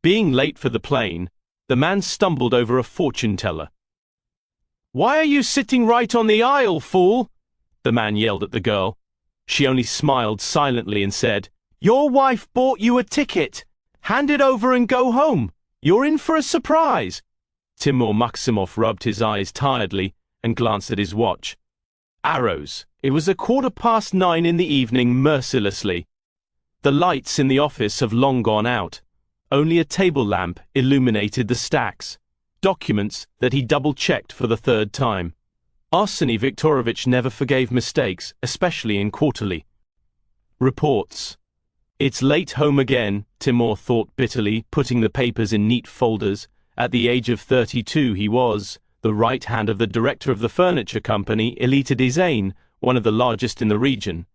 Being late for the plane, the man stumbled over a fortune teller. "Why are you sitting right on the aisle, fool?" the man yelled at the girl. She only smiled silently and said, "Your wife bought you a ticket. Hand it over and go home. You're in for a surprise." Timur Maximov rubbed his eyes tiredly and glanced at his watch. Arrows. It was 9:15 in the evening, mercilessly. The lights in the office have long gone out. Only a table lamp illuminated the stacks. Documents that he double-checked for the third time. Arseny Viktorovich never forgave mistakes, especially in quarterly reports. It's late home again, Timur thought bitterly, putting the papers in neat folders. At the age of 32 he was the right hand of the director of the furniture company Elita Design, one of the largest in the region.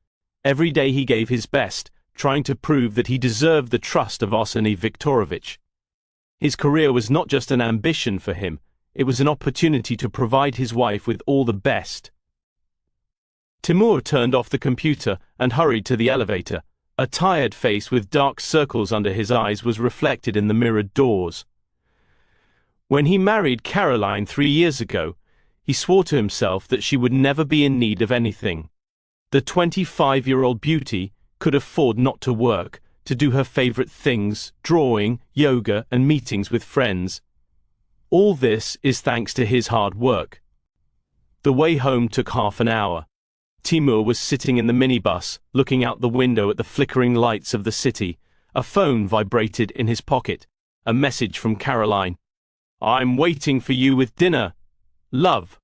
Every day he gave his best, trying to prove that he deserved the trust of Arseny Viktorovich. His career was not just an ambition for him, it was an opportunity to provide his wife with all the best. Timur turned off the computer and hurried to the elevator. A tired face with dark circles under his eyes was reflected in the mirrored doors. When he married Caroline 3 years ago, he swore to himself that she would never be in need of anything. The 25-year-old beauty could afford not to work, to do her favorite things, drawing, yoga, and meetings with friends. All this is thanks to his hard work. The way home took half an hour. Timur was sitting in the minibus, looking out the window at the flickering lights of the city. A phone vibrated in his pocket. A message from Caroline. "I'm waiting for you with dinner. Love."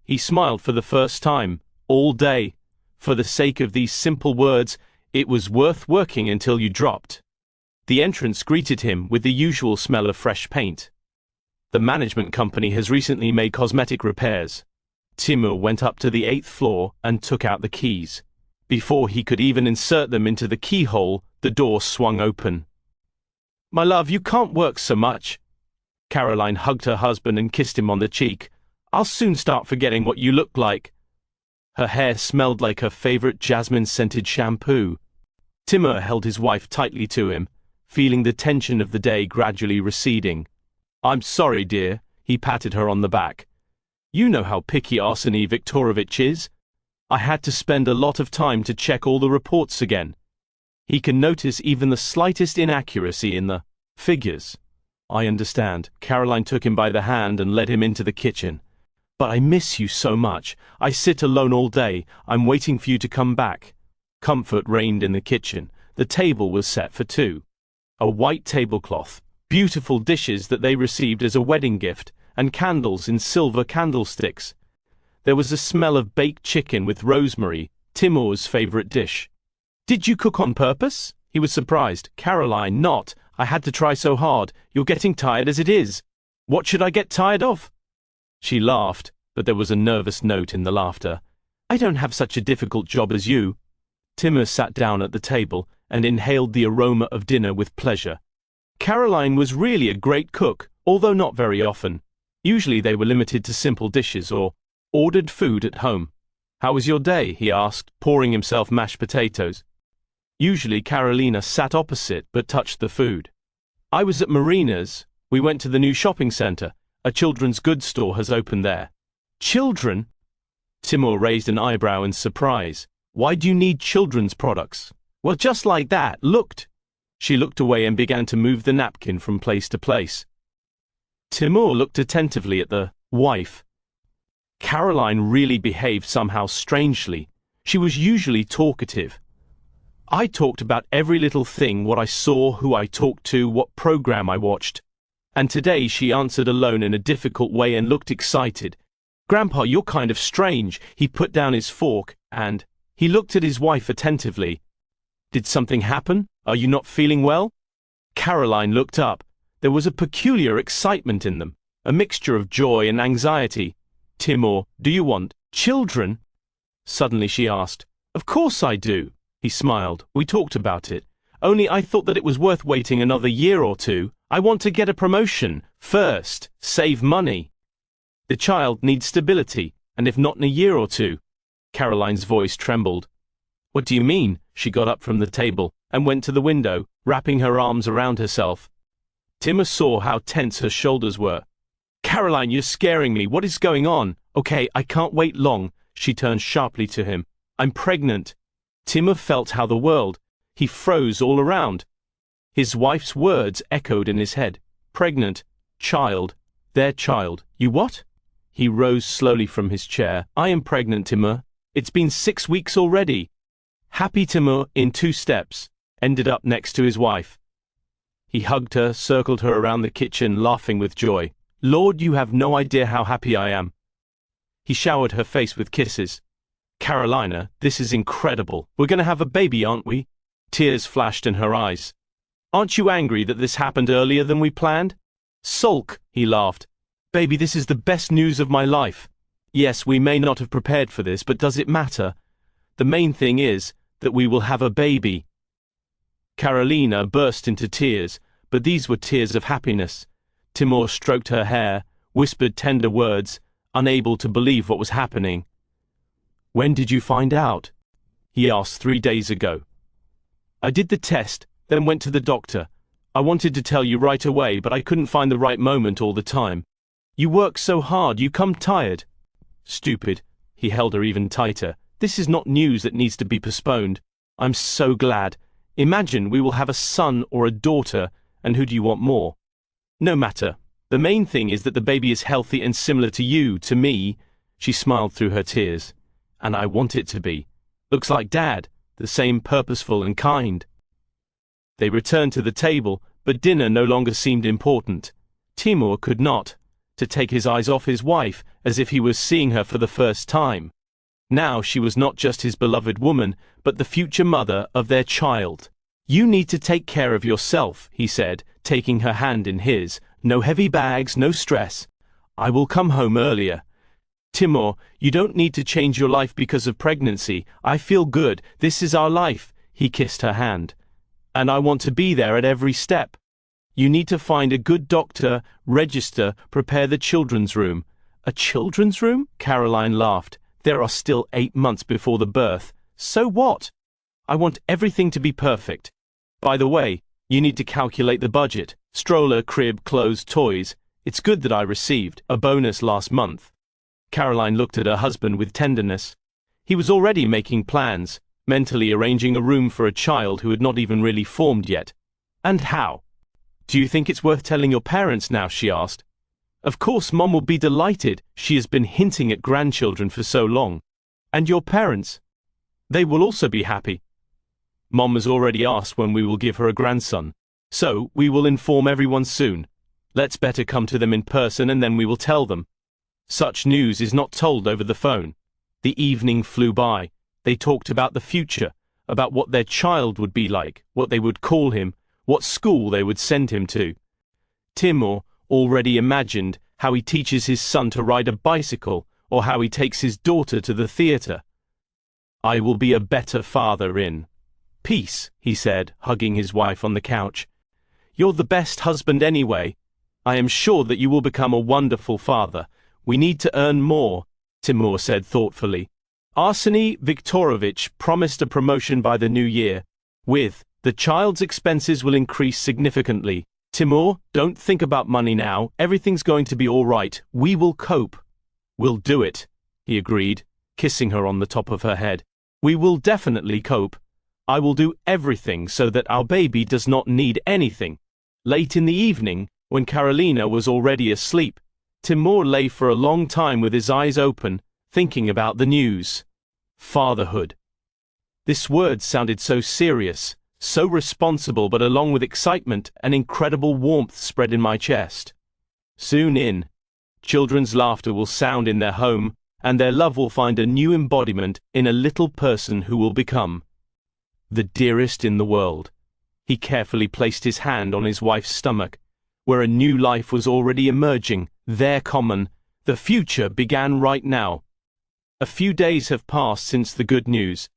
He smiled for the first time, all day. For the sake of these simple words, it was worth working until you dropped. The entrance greeted him with the usual smell of fresh paint. The management company has recently made cosmetic repairs. Timur went up to the 8th floor and took out the keys. Before he could even insert them into the keyhole, the door swung open. "My love, you can't work so much." Caroline hugged her husband and kissed him on the cheek. "I'll soon start forgetting what you look like." Her hair smelled like her favorite jasmine-scented shampoo. Timur held his wife tightly to him, feeling the tension of the day gradually receding. "I'm sorry, dear," he patted her on the back. "You know how picky Arseny Viktorovich is. I had to spend a lot of time to check all the reports again. He can notice even the slightest inaccuracy in the figures." "I understand." Caroline took him by the hand and led him into the kitchen. "But I miss you so much. I sit alone all day. I'm waiting for you to come back." Comfort reigned in the kitchen. The table was set for two. A white tablecloth, beautiful dishes that they received as a wedding gift, and candles in silver candlesticks. There was a smell of baked chicken with rosemary, Timur's favorite dish. "Did you cook on purpose?" He was surprised. "Caroline, not. I had to try so hard. You're getting tired as it is." "What should I get tired of?" She laughed, but there was a nervous note in the laughter. "I don't have such a difficult job as you." Timur sat down at the table and inhaled the aroma of dinner with pleasure. Caroline was really a great cook, although not very often. Usually they were limited to simple dishes or ordered food at home. "How was your day?" he asked, pouring himself mashed potatoes. Usually Carolina sat opposite but touched the food. "I was at Marina's. We went to the new shopping center. A children's goods store has opened there." "Children?" Timur raised an eyebrow in surprise. "Why do you need children's products?" "Well, just like that, looked." She looked away and began to move the napkin from place to place. Timur looked attentively at the wife. Caroline really behaved somehow strangely. She was usually talkative. "I talked about every little thing, what I saw, who I talked to, what program I watched. And today she answered alone in a difficult way and looked excited. Grandpa, you're kind of strange." He put down his fork, and he looked at his wife attentively. "Did something happen? Are you not feeling well?" Caroline looked up. There was a peculiar excitement in them, a mixture of joy and anxiety. "Timur, do you want children?" Suddenly she asked. "Of course I do." He smiled. "We talked about it. Only I thought that it was worth waiting another year or two. I want to get a promotion first, save money. The child needs stability, and if not in a year or two." Caroline's voice trembled. "What do you mean?" She got up from the table and went to the window, wrapping her arms around herself. Timur saw how tense her shoulders were. Caroline, you're scaring me. What is going on? Okay, I can't wait long. She turned sharply to him. I'm pregnant. Timur felt how the world, he froze all around. His wife's words echoed in his head. Pregnant. Child. Their child. You what? He rose slowly from his chair. I am pregnant, Timur. It's been 6 weeks already. Happy Timur, in 2 steps, ended up next to his wife. He hugged her, circled her around the kitchen, laughing with joy. Lord, you have no idea how happy I am. He showered her face with kisses. Carolina, this is incredible. We're going to have a baby, aren't we? Tears flashed in her eyes. Aren't you angry that this happened earlier than we planned? Sulk, he laughed. Baby, this is the best news of my life. Yes, we may not have prepared for this, but does it matter? The main thing is that we will have a baby. Carolina burst into tears, but these were tears of happiness. Timur stroked her hair, whispered tender words, unable to believe what was happening. When did you find out? He asked 3 days ago. I did the test, then went to the doctor. I wanted to tell you right away, but I couldn't find the right moment all the time. You work so hard, you come tired. Stupid. He held her even tighter. This is not news that needs to be postponed. I'm so glad. Imagine we will have a son or a daughter, and who do you want more? No matter. The main thing is that the baby is healthy and similar to you, to me. She smiled through her tears. And I want it to be. Looks like Dad, the same purposeful and kind. They returned to the table, but dinner no longer seemed important. Timur could not to take his eyes off his wife, as if he was seeing her for the first time. Now she was not just his beloved woman, but the future mother of their child. You need to take care of yourself, he said, taking her hand in his. No heavy bags, no stress. I will come home earlier. Timur, you don't need to change your life because of pregnancy. I feel good. This is our life. He kissed her hand. And I want to be there at every step. You need to find a good doctor, register, prepare the children's room. A children's room? Caroline laughed. There are still 8 months before the birth. So what? I want everything to be perfect. By the way, you need to calculate the budget. Stroller, crib, clothes, toys. It's good that I received a bonus last month. Caroline looked at her husband with tenderness. He was already making plans, mentally arranging a room for a child who had not even really formed yet. And how? Do you think it's worth telling your parents now? She asked. Of course, Mom will be delighted. She has been hinting at grandchildren for so long. And your parents? They will also be happy. Mom has already asked when we will give her a grandson. So, we will inform everyone soon. Let's better come to them in person and then we will tell them. Such news is not told over the phone. The evening flew by. They talked about the future, about what their child would be like, what they would call him, what school they would send him to. Timur already imagined how he teaches his son to ride a bicycle or how he takes his daughter to the theater. I will be a better father in peace, he said, hugging his wife on the couch. You're the best husband anyway. I am sure that you will become a wonderful father. We need to earn more, Timur said thoughtfully. Arseny Viktorovich promised a promotion by the new year. With the child's expenses will increase significantly. Timur, don't think about money now. Everything's going to be all right. We will cope. We'll do it, he agreed, kissing her on the top of her head. We will definitely cope. I will do everything so that our baby does not need anything. Late in the evening, when Carolina was already asleep, Timur lay for a long time with his eyes open, thinking about the news. Fatherhood. This word sounded so serious, so responsible, but along with excitement, an incredible warmth spread in my chest. Soon children's laughter will sound in their home, and their love will find a new embodiment in a little person who will become the dearest in the world. He carefully placed his hand on his wife's stomach, where a new life was already emerging, their common. The future began right now. A few days have passed since the good news.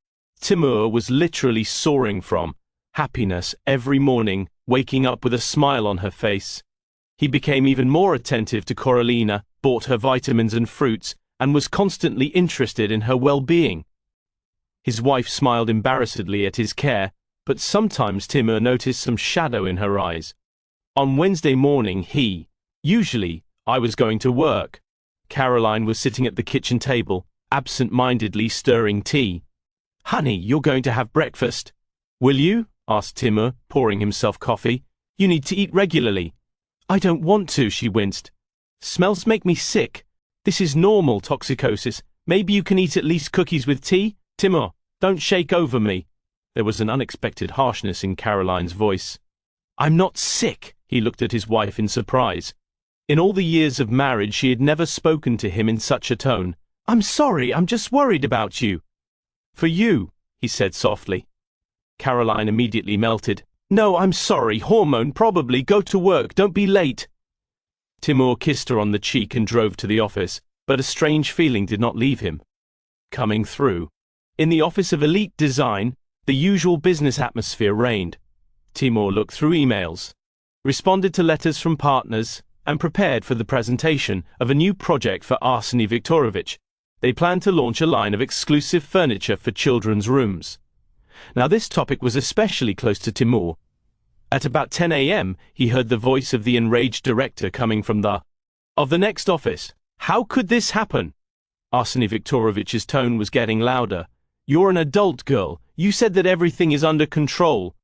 Timur was literally soaring from happiness every morning, waking up with a smile on her face. He became even more attentive to Carolina, bought her vitamins and fruits, and was constantly interested in her well-being. His wife smiled embarrassedly at his care, but sometimes Timur noticed some shadow in her eyes. On Wednesday morning usually, I was going to work. Caroline was sitting at the kitchen table, absent-mindedly stirring tea. Honey, you're going to have breakfast. Will you? Asked Timur, pouring himself coffee. You need to eat regularly. I don't want to, she winced. Smells make me sick. This is normal toxicosis. Maybe you can eat at least cookies with tea? Timur, don't shake over me. There was an unexpected harshness in Caroline's voice. I'm not sick, he looked at his wife in surprise. In all the years of marriage she had never spoken to him in such a tone. I'm sorry, I'm just worried about you. For you, he said softly. Caroline immediately melted. No, I'm sorry, hormone probably, go to work, don't be late. Timur kissed her on the cheek and drove to the office, but a strange feeling did not leave him. Coming through. In the office of Elite Design, the usual business atmosphere reigned. Timur looked through emails, responded to letters from partners, and prepared for the presentation of a new project for Arseny Viktorovich. They planned to launch a line of exclusive furniture for children's rooms. Now this topic was especially close to Timur. At about 10 a.m., he heard the voice of the enraged director coming from the next office. How could this happen? Arseny Viktorovich's tone was getting louder. You're an adult girl. You said that everything is under control.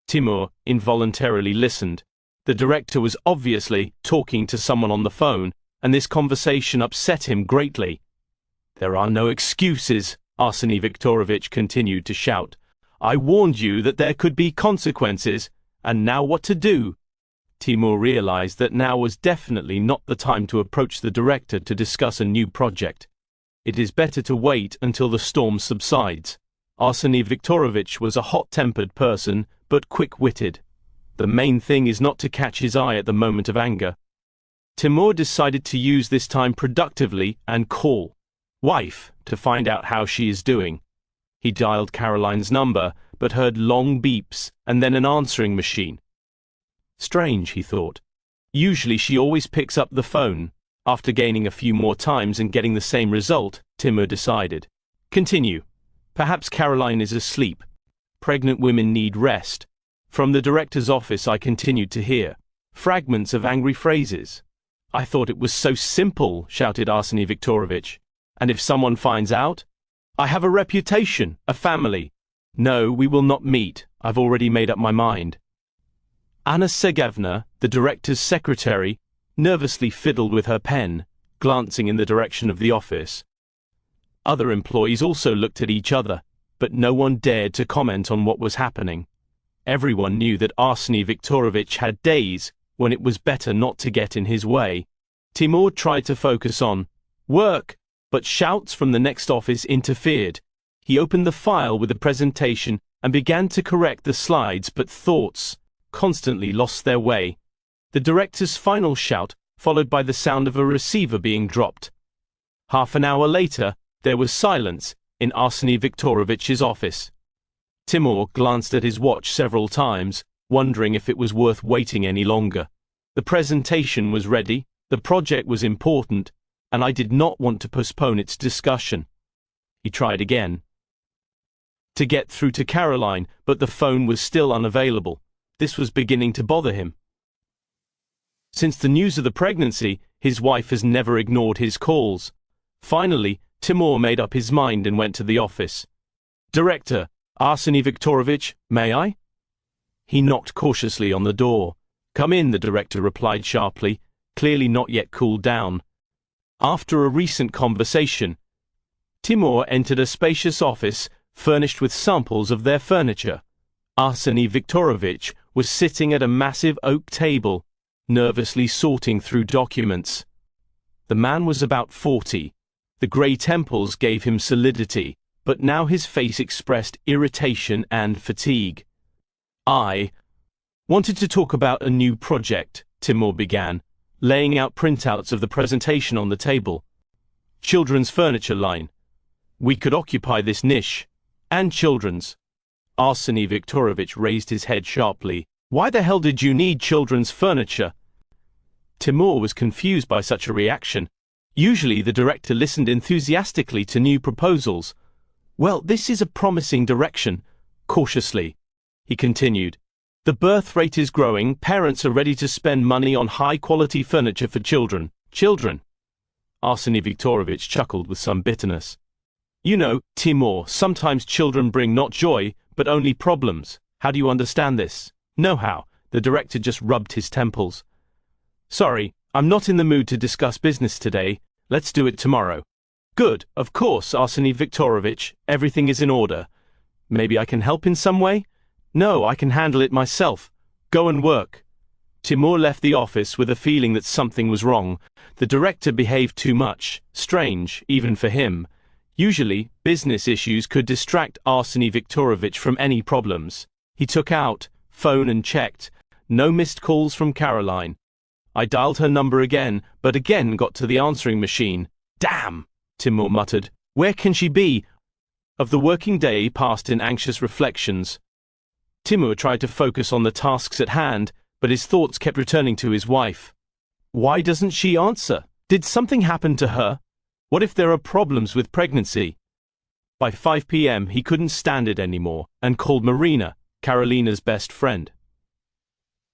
Timur involuntarily listened. The director was obviously talking to someone on the phone, and this conversation upset him greatly. There are no excuses, Arseny Viktorovich continued to shout. I warned you that there could be consequences, and now what to do? Timur realized that now was definitely not the time to approach the director to discuss a new project. It is better to wait until the storm subsides. Arseny Viktorovich was a hot-tempered person, but quick-witted. The main thing is not to catch his eye at the moment of anger. Timur decided to use this time productively and call wife to find out how she is doing. He dialed Caroline's number, but heard long beeps and then an answering machine. Strange, he thought. Usually she always picks up the phone. After gaining a few more times and getting the same result, Timur decided. Continue. Perhaps Caroline is asleep. Pregnant women need rest. From the director's office I continued to hear fragments of angry phrases. I thought it was so simple, shouted Arseny Viktorovich. And if someone finds out? I have a reputation, a family. No, we will not meet. I've already made up my mind. Anna Sergeyevna, the director's secretary, nervously fiddled with her pen, glancing in the direction of the office. Other employees also looked at each other, but no one dared to comment on what was happening. Everyone knew that Arseny Viktorovich had days when it was better not to get in his way. Timur tried to focus on work, but shouts from the next office interfered. He opened the file with the presentation and began to correct the slides, but thoughts constantly lost their way. The director's final shout, followed by the sound of a receiver being dropped. Half an hour later, there was silence in Arseny Viktorovich's office. Timur glanced at his watch several times, wondering if it was worth waiting any longer. The presentation was ready, the project was important, and I did not want to postpone its discussion. He tried again to get through to Caroline, but the phone was still unavailable. This was beginning to bother him. Since the news of the pregnancy, his wife has never ignored his calls. Finally, Timur made up his mind and went to the office. Director, Arseny Viktorovich, may I? He knocked cautiously on the door. Come in, the director replied sharply, clearly not yet cooled down. After a recent conversation, Timur entered a spacious office furnished with samples of their furniture. Arseny Viktorovich was sitting at a massive oak table, nervously sorting through documents. The man was about 40. The grey temples gave him solidity, but now his face expressed irritation and fatigue. I wanted to talk about a new project, Timur began, laying out printouts of the presentation on the table. Children's furniture line. We could occupy this niche. And children's. Arseny Viktorovich raised his head sharply. Why the hell did you need children's furniture? Timur was confused by such a reaction. Usually the director listened enthusiastically to new proposals. Well, this is a promising direction. Cautiously, he continued. The birth rate is growing. Parents are ready to spend money on high-quality furniture for children. Children. Arseny Viktorovich chuckled with some bitterness. You know, Timur, sometimes children bring not joy, but only problems. How do you understand this? No how. The director just rubbed his temples. Sorry, I'm not in the mood to discuss business today. Let's do it tomorrow. Good, of course, Arseny Viktorovich. Everything is in order. Maybe I can help in some way? No, I can handle it myself. Go and work. Timur left the office with a feeling that something was wrong. The director behaved too much. Strange, even for him. Usually, business issues could distract Arseny Viktorovich from any problems. He took out phone and checked. No missed calls from Caroline. I dialed her number again, but again got to the answering machine. Damn, Timur muttered. Where can she be? Of the working day passed in anxious reflections. Timur tried to focus on the tasks at hand, but his thoughts kept returning to his wife. Why doesn't she answer? Did something happen to her? What if there are problems with pregnancy? By 5 p.m. he couldn't stand it anymore, and called Marina, Karolina's best friend.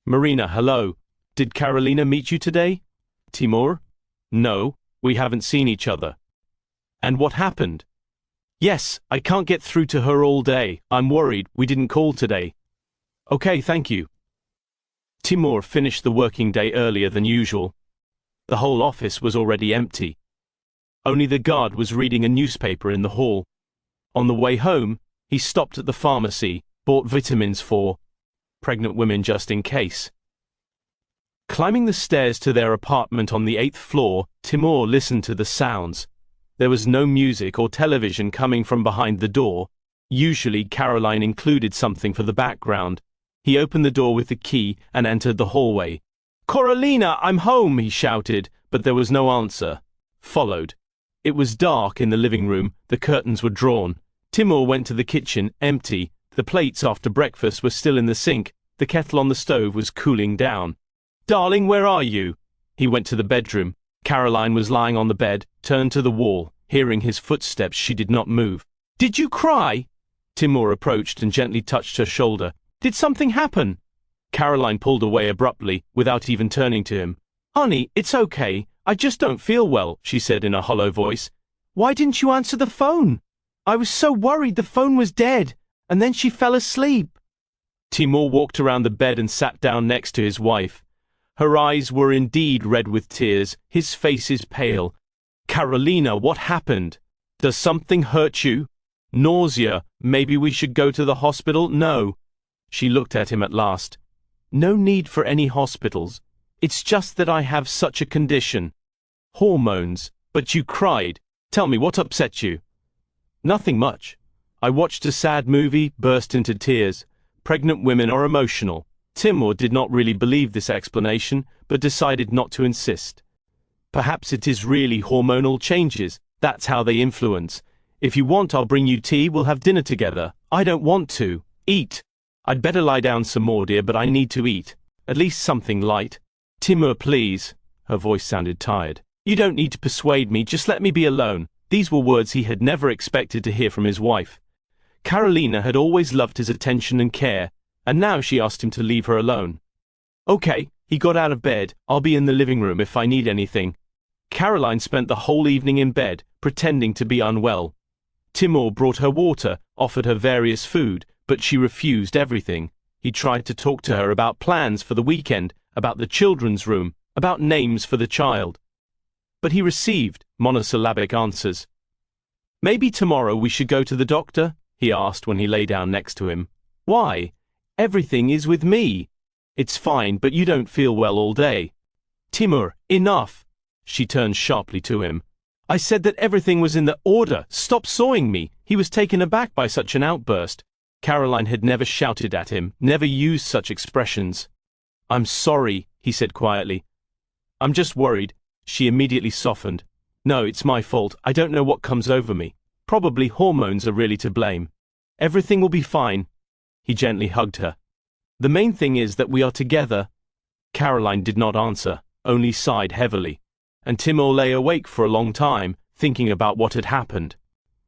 Marina, hello. Did Karolina meet you today? Timur? No, we haven't seen each other. And what happened? Yes, I can't get through to her all day. I'm worried we didn't call today. Okay, thank you. Timur finished the working day earlier than usual. The whole office was already empty. Only the guard was reading a newspaper in the hall. On the way home, he stopped at the pharmacy, bought vitamins for pregnant women just in case. Climbing the stairs to their apartment on the 8th floor, Timur listened to the sounds. There was no music or television coming from behind the door. Usually Caroline included something for the background. He opened the door with the key and entered the hallway. Karolina, I'm home, he shouted, but there was no answer. Followed. It was dark in the living room, the curtains were drawn. Timur went to the kitchen, empty. The plates after breakfast were still in the sink. The kettle on the stove was cooling down. Darling, where are you? He went to the bedroom. Caroline was lying on the bed, turned to the wall. Hearing his footsteps, she did not move. Did you cry? Timur approached and gently touched her shoulder. Did something happen? Caroline pulled away abruptly, without even turning to him. Honey, it's okay. I just don't feel well, she said in a hollow voice. Why didn't you answer the phone? I was so worried the phone was dead, and then she fell asleep. Timur walked around the bed and sat down next to his wife. Her eyes were indeed red with tears, his face is pale. Karolina, what happened? Does something hurt you? Nausea. Maybe we should go to the hospital? No. She looked at him at last. No need for any hospitals. It's just that I have such a condition. Hormones. But you cried. Tell me, what upset you? Nothing much. I watched a sad movie, burst into tears. Pregnant women are emotional. Timur did not really believe this explanation, but decided not to insist. Perhaps it is really hormonal changes. That's how they influence. If you want, I'll bring you tea. We'll have dinner together. I don't want to. Eat. I'd better lie down some more, dear, but I need to eat. At least something light. Timur, please. Her voice sounded tired. You don't need to persuade me. Just let me be alone. These were words he had never expected to hear from his wife. Karolina had always loved his attention and care, and now she asked him to leave her alone. Okay, he got out of bed. I'll be in the living room if I need anything. Caroline spent the whole evening in bed, pretending to be unwell. Timur brought her water, offered her various food, but she refused everything. He tried to talk to her about plans for the weekend, about the children's room, about names for the child. But he received monosyllabic answers. Maybe tomorrow we should go to the doctor? He asked when he lay down next to him. Why? Everything is with me. It's fine, but you don't feel well all day. Timur, enough. She turned sharply to him. I said that everything was in the order. Stop sawing me. He was taken aback by such an outburst. Caroline had never shouted at him, never used such expressions. I'm sorry, he said quietly. I'm just worried. She immediately softened. No, it's my fault. I don't know what comes over me. Probably hormones are really to blame. Everything will be fine. He gently hugged her. The main thing is that we are together. Caroline did not answer, only sighed heavily. And Timur lay awake for a long time, thinking about what had happened.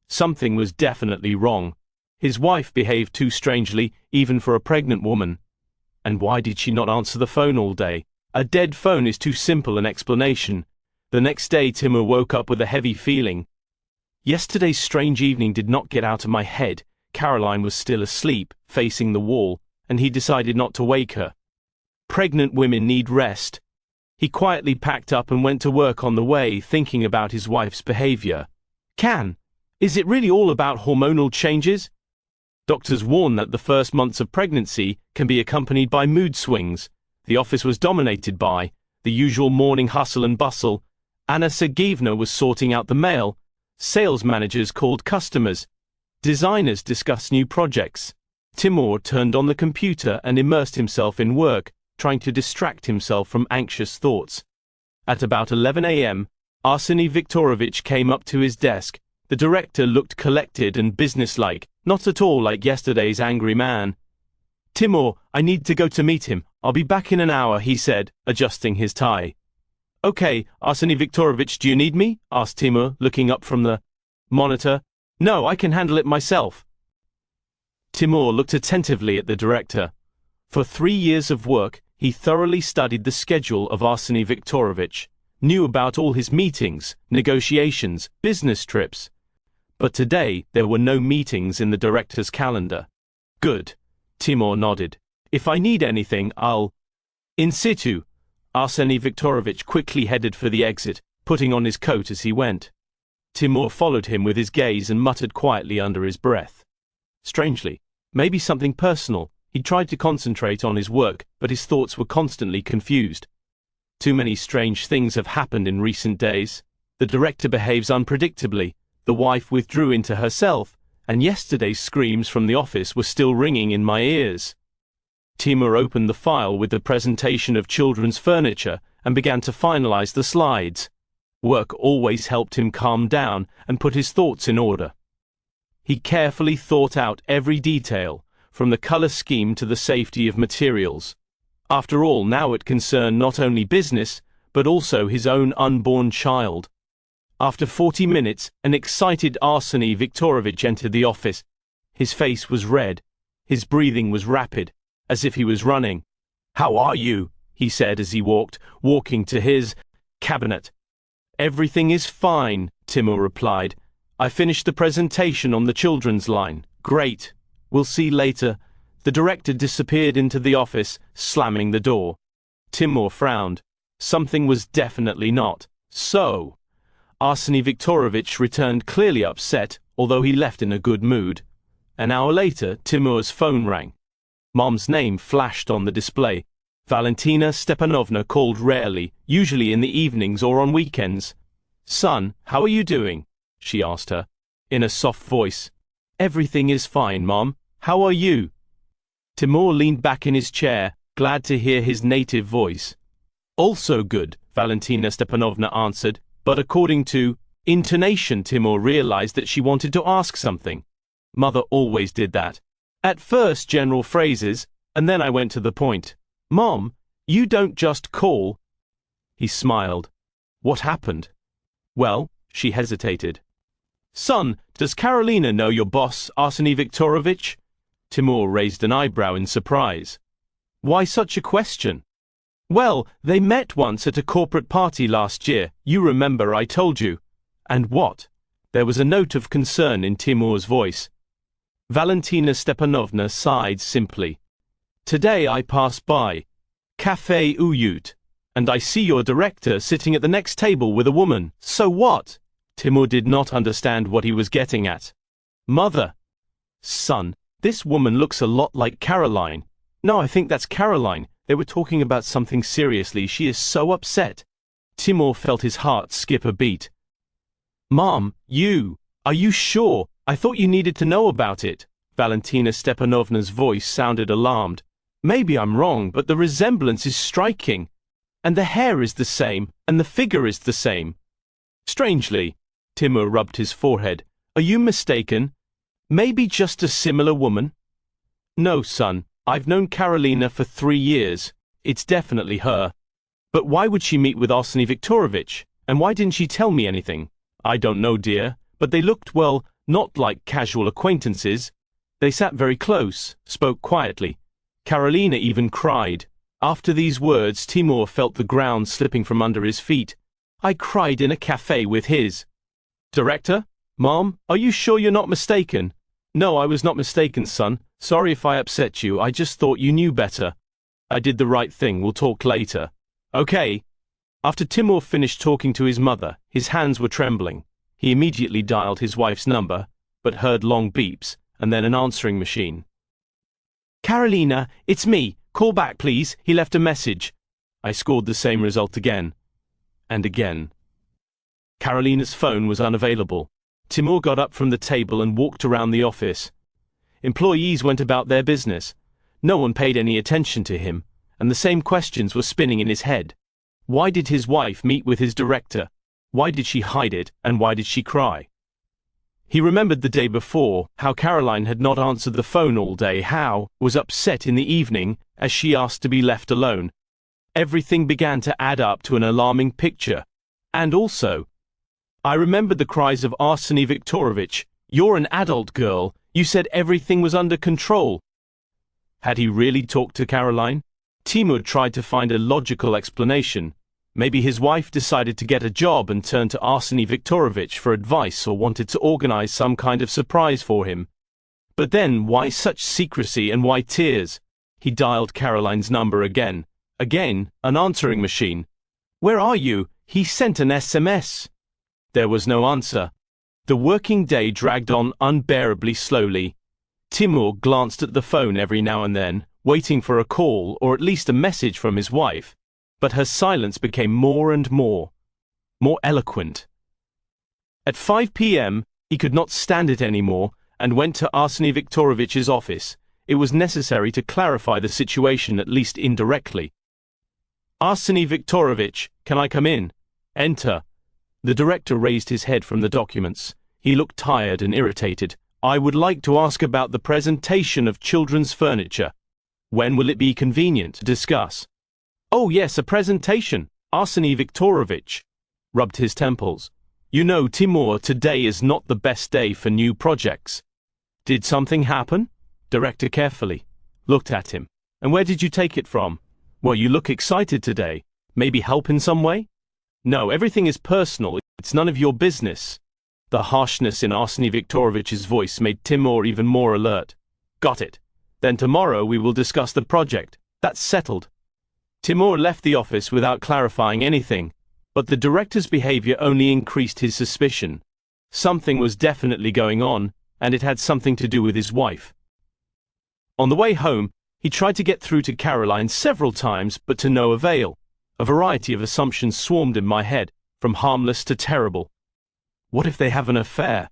Something was definitely wrong. His wife behaved too strangely, even for a pregnant woman. And why did she not answer the phone all day? A dead phone is too simple an explanation. The next day Timur woke up with a heavy feeling. Yesterday's strange evening did not get out of my head. Caroline was still asleep, facing the wall, and he decided not to wake her. Pregnant women need rest. He quietly packed up and went to work on the way, thinking about his wife's behavior. Is it really all about hormonal changes? Doctors warn that the first months of pregnancy can be accompanied by mood swings. The office was dominated by the usual morning hustle and bustle. Anna Sergeyevna was sorting out the mail. Sales managers called customers. Designers discussed new projects. Timur turned on the computer and immersed himself in work, trying to distract himself from anxious thoughts. At about 11 a.m., Arseny Viktorovich came up to his desk. The director looked collected and businesslike, not at all like yesterday's angry man. "Timur, I need to go to meet him. I'll be back in an hour," he said, adjusting his tie. "Okay, Arseny Viktorovich, do you need me?" asked Timur, looking up from the monitor. "No, I can handle it myself." Timur looked attentively at the director. For 3 years of work, he thoroughly studied the schedule of Arseny Viktorovich, knew about all his meetings, negotiations, business trips. But today, there were no meetings in the director's calendar. "Good," Timur nodded. "If I need anything, I'll—" "In situ." Arseny Viktorovich quickly headed for the exit, putting on his coat as he went. Timur followed him with his gaze and muttered quietly under his breath. Strangely, maybe something personal. He tried to concentrate on his work, but his thoughts were constantly confused. Too many strange things have happened in recent days. The director behaves unpredictably, the wife withdrew into herself, and yesterday's screams from the office were still ringing in my ears. Timur opened the file with the presentation of children's furniture and began to finalize the slides. Work always helped him calm down and put his thoughts in order. He carefully thought out every detail, from the color scheme to the safety of materials. After all, now it concerned not only business, but also his own unborn child. After 40 minutes, an excited Arseny Viktorovich entered the office. His face was red. His breathing was rapid, as if he was running. "How are you?" he said as he walking to his cabinet. "Everything is fine," Timur replied. "I finished the presentation on the children's line. Great. We'll see later." The director disappeared into the office, slamming the door. Timur frowned. Something was definitely not so. Arseny Viktorovich returned clearly upset, although he left in a good mood. An hour later, Timur's phone rang. Mom's name flashed on the display. Valentina Stepanovna called rarely, usually in the evenings or on weekends. "Son, how are you doing?" she asked her, in a soft voice. "Everything is fine, Mom. How are you?" Timur leaned back in his chair, glad to hear his native voice. "Also good," Valentina Stepanovna answered, but according to intonation, Timur realized that she wanted to ask something. Mother always did that. At first general phrases, and then I went to the point. "Mom, you don't just call." He smiled. "What happened?" "Well," she hesitated. "Son, does Karolina know your boss, Arseny Viktorovich?" Timur raised an eyebrow in surprise. "Why such a question?" "Well, they met once at a corporate party last year. You remember I told you." "And what?" There was a note of concern in Timur's voice. Valentina Stepanovna sighed simply. "Today I passed by Café Uyut, and I see your director sitting at the next table with a woman. So what?" Timur did not understand what he was getting at. "Mother." "Son, this woman looks a lot like Caroline." "No, I think that's Caroline. They were talking about something seriously. She is so upset." Timur felt his heart skip a beat. "Mom, are you sure? I thought you needed to know about it." Valentina Stepanovna's voice sounded alarmed. "Maybe I'm wrong, but the resemblance is striking. And the hair is the same, and the figure is the same." "Strangely," Timur rubbed his forehead. "Are you mistaken? Maybe just a similar woman?" "No, son. I've known Karolina for 3 years. It's definitely her." "But why would she meet with Arseny Viktorovich? And why didn't she tell me anything?" "I don't know, dear, but they looked, well, not like casual acquaintances. They sat very close, spoke quietly. Carolina even cried. After these words, Timur felt the ground slipping from under his feet. I cried in a cafe with his director? Mom, are you sure you're not mistaken? No, I was not mistaken, son. Sorry if I upset you. I just thought you knew better. I did the right thing. We'll talk later. Okay. After Timur finished talking to his mother, his hands were trembling. He immediately dialed his wife's number, but heard long beeps, and then an answering machine. Carolina, it's me. Call back, please. He left a message. I scored the same result again. And again. Carolina's phone was unavailable. Timur got up from the table and walked around the office. Employees went about their business. No one paid any attention to him, and the same questions were spinning in his head. Why did his wife meet with his director? Why did she hide it, and why did she cry? He remembered the day before, how Caroline had not answered the phone all day, how was upset in the evening as she asked to be left alone. Everything began to add up to an alarming picture. And also, I remembered the cries of Arseny Viktorovich. You're an adult girl. You said everything was under control. Had he really talked to Caroline? Timur tried to find a logical explanation. Maybe his wife decided to get a job and turned to Arseny Viktorovich for advice or wanted to organize some kind of surprise for him. But then, why such secrecy and why tears? He dialed Caroline's number again. Again, an answering machine. Where are you? He sent an SMS. There was no answer. The working day dragged on unbearably slowly. Timur glanced at the phone every now and then, waiting for a call or at least a message from his wife. But her silence became more and more eloquent. At 5 p.m., he could not stand it anymore and went to Arseny Viktorovich's office. It was necessary to clarify the situation at least indirectly. Arseny Viktorovich, can I come in? Enter. The director raised his head from the documents. He looked tired and irritated. I would like to ask about the presentation of children's furniture. When will it be convenient to discuss? Oh yes, a presentation. Arseny Viktorovich rubbed his temples. You know, Timur, today is not the best day for new projects. Did something happen? Director carefully looked at him. And where did you take it from? Well, you look excited today. Maybe help in some way? No, everything is personal. It's none of your business. The harshness in Arseny Viktorovich's voice made Timur even more alert. Got it. Then tomorrow we will discuss the project. That's settled. Timur left the office without clarifying anything, but the director's behavior only increased his suspicion. Something was definitely going on, and it had something to do with his wife. On the way home, he tried to get through to Caroline several times, but to no avail. A variety of assumptions swarmed in my head, from harmless to terrible. What if they have an affair?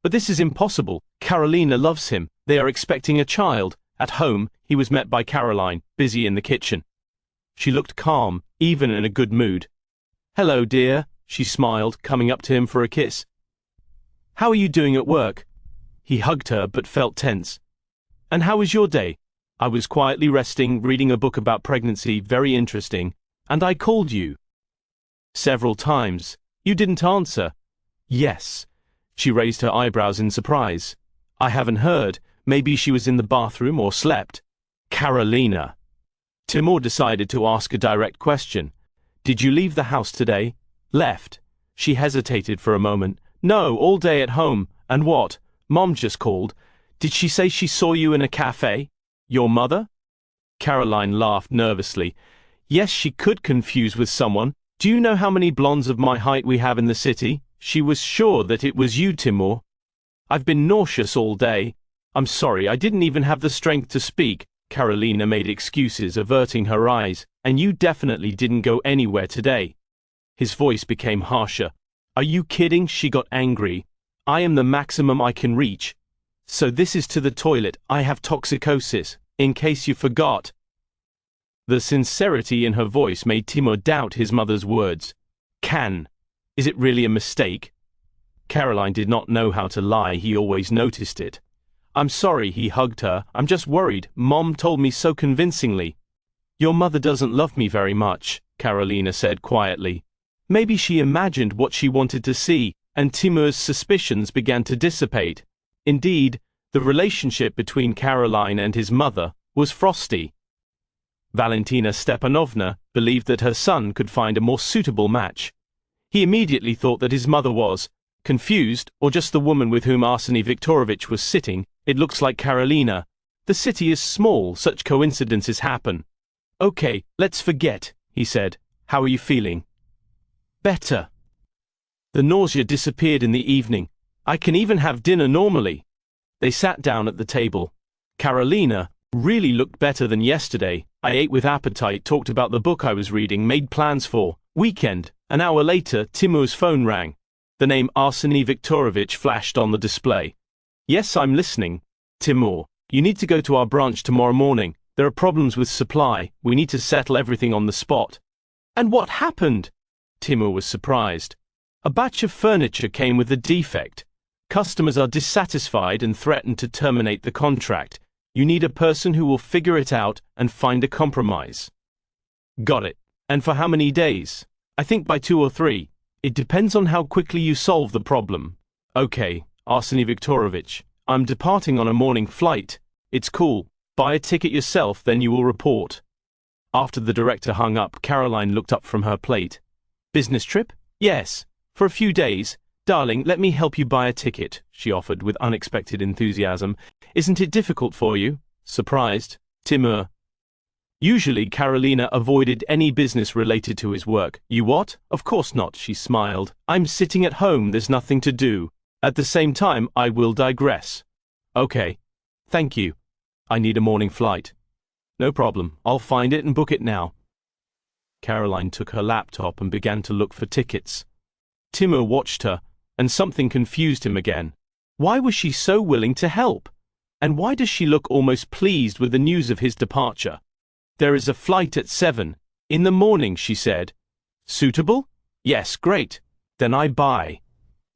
But this is impossible. Carolina loves him. They are expecting a child. At home, he was met by Caroline, busy in the kitchen. She looked calm, even in a good mood. Hello, dear, she smiled, coming up to him for a kiss. How are you doing at work? He hugged her but felt tense. And how was your day? I was quietly resting, reading a book about pregnancy, very interesting, and I called you. Several times. You didn't answer. Yes. She raised her eyebrows in surprise. I haven't heard. Maybe she was in the bathroom or slept. Carolina. Timur decided to ask a direct question. Did you leave the house today? Left. She hesitated for a moment. No, all day at home. And what? Mom just called. Did she say she saw you in a cafe? Your mother? Caroline laughed nervously. Yes, she could confuse with someone. Do you know how many blondes of my height we have in the city? She was sure that it was you, Timur. I've been nauseous all day. I'm sorry, I didn't even have the strength to speak. Carolina made excuses, averting her eyes. And you definitely didn't go anywhere today. His voice became harsher. Are you kidding? She got angry. I am the maximum I can reach. So this is to the toilet. I have toxicosis, in case you forgot. The sincerity in her voice made Timur doubt his mother's words. Is it really a mistake? Caroline did not know how to lie. He always noticed it. I'm sorry, he hugged her. I'm just worried. Mom told me so convincingly. Your mother doesn't love me very much, Carolina said quietly. Maybe she imagined what she wanted to see, and Timur's suspicions began to dissipate. Indeed, the relationship between Caroline and his mother was frosty. Valentina Stepanovna believed that her son could find a more suitable match. He immediately thought that his mother was confused, or just the woman with whom Arseny Viktorovich was sitting. It looks like Karolina. The city is small, such coincidences happen. Okay, let's forget, he said. How are you feeling? Better. The nausea disappeared in the evening. I can even have dinner normally. They sat down at the table. Karolina really looked better than yesterday. I ate with appetite, talked about the book I was reading, made plans for weekend. An hour later, Timur's phone rang. The name Arseny Viktorovich flashed on the display. Yes, I'm listening. Timur, you need to go to our branch tomorrow morning. There are problems with supply. We need to settle everything on the spot. And what happened? Timur was surprised. A batch of furniture came with a defect. Customers are dissatisfied and threatened to terminate the contract. You need a person who will figure it out and find a compromise. Got it. And for how many days? I think by 2 or 3. It depends on how quickly you solve the problem. Okay, Arseny Viktorovich, I'm departing on a morning flight. It's cool. Buy a ticket yourself, then you will report. After the director hung up, Caroline looked up from her plate. Business trip? Yes. For a few days. Darling, let me help you buy a ticket, she offered with unexpected enthusiasm. Isn't it difficult for you? Surprised. Timur. Usually Karolina avoided any business related to his work. You what? Of course not, she smiled. I'm sitting at home, there's nothing to do. At the same time, I will digress. Okay. Thank you. I need a morning flight. No problem, I'll find it and book it now. Caroline took her laptop and began to look for tickets. Timur watched her, and something confused him again. Why was she so willing to help? And why does she look almost pleased with the news of his departure? There is a flight at 7 in the morning, she said. Suitable? Yes, great. Then I buy.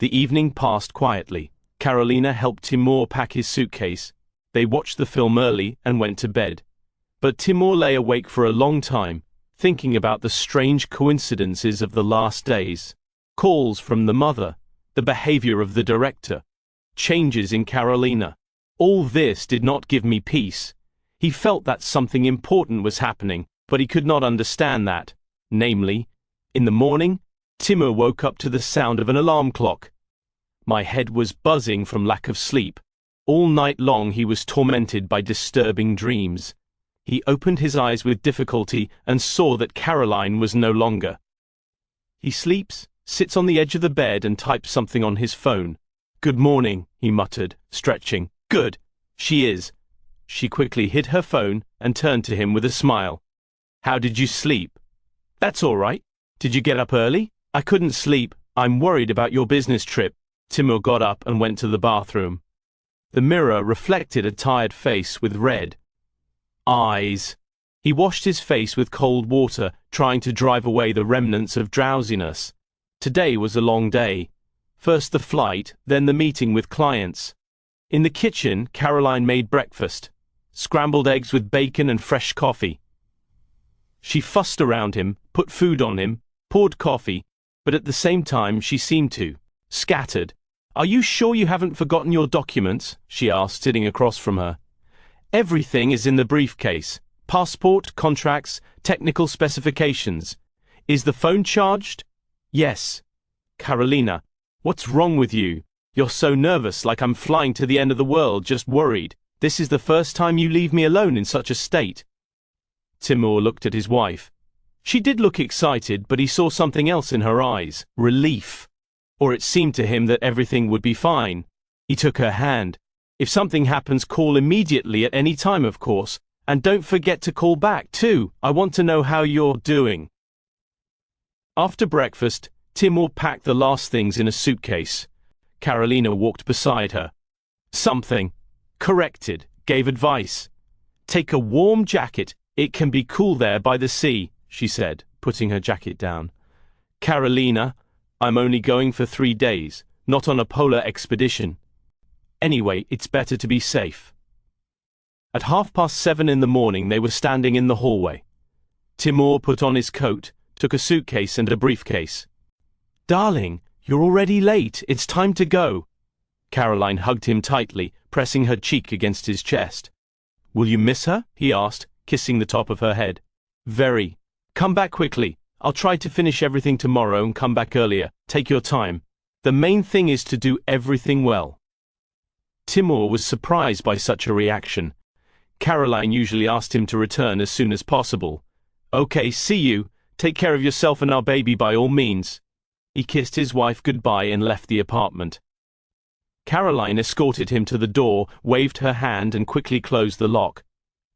The evening passed quietly. Karolina helped Timur pack his suitcase. They watched the film early and went to bed. But Timur lay awake for a long time, thinking about the strange coincidences of the last days. Calls from the mother, the behavior of the director, changes in Karolina. All this did not give me peace. He felt that something important was happening, but he could not understand that. Namely, in the morning, Timur woke up to the sound of an alarm clock. My head was buzzing from lack of sleep. All night long he was tormented by disturbing dreams. He opened his eyes with difficulty and saw that Caroline was no longer. He sleeps, sits on the edge of the bed and types something on his phone. Good morning, he muttered, stretching. Good. She is. She quickly hid her phone and turned to him with a smile. How did you sleep? That's all right. Did you get up early? I couldn't sleep. I'm worried about your business trip. Timur got up and went to the bathroom. The mirror reflected a tired face with red eyes. He washed his face with cold water, trying to drive away the remnants of drowsiness. Today was a long day. First the flight, then the meeting with clients. In the kitchen, Caroline made breakfast. Scrambled eggs with bacon and fresh coffee. She fussed around him, put food on him, poured coffee, but at the same time she seemed scattered. Are you sure you haven't forgotten your documents? She asked, sitting across from her. Everything is in the briefcase. Passport, contracts, technical specifications. Is the phone charged? Yes. Karolina, what's wrong with you? You're so nervous, like I'm flying to the end of the world, just worried. This is the first time you leave me alone in such a state. Timur looked at his wife. She did look excited, but he saw something else in her eyes. Relief. Or it seemed to him that everything would be fine. He took her hand. If something happens, call immediately at any time, of course. And don't forget to call back, too. I want to know how you're doing. After breakfast, Timur packed the last things in a suitcase. Karolina walked beside her. Something. Corrected. Gave advice. Take a warm jacket. It can be cool there by the sea, she said, putting her jacket down. Karolina, I'm only going for 3 days, not on a polar expedition. Anyway, it's better to be safe. At 7:30 in the morning, they were standing in the hallway. Timur put on his coat, took a suitcase and a briefcase. Darling, you're already late. It's time to go. Caroline hugged him tightly, pressing her cheek against his chest. Will you miss her? He asked, kissing the top of her head. Very. Come back quickly. I'll try to finish everything tomorrow and come back earlier. Take your time. The main thing is to do everything well. Timur was surprised by such a reaction. Caroline usually asked him to return as soon as possible. Okay, see you. Take care of yourself and our baby by all means. He kissed his wife goodbye and left the apartment. Caroline escorted him to the door, waved her hand and quickly closed the lock.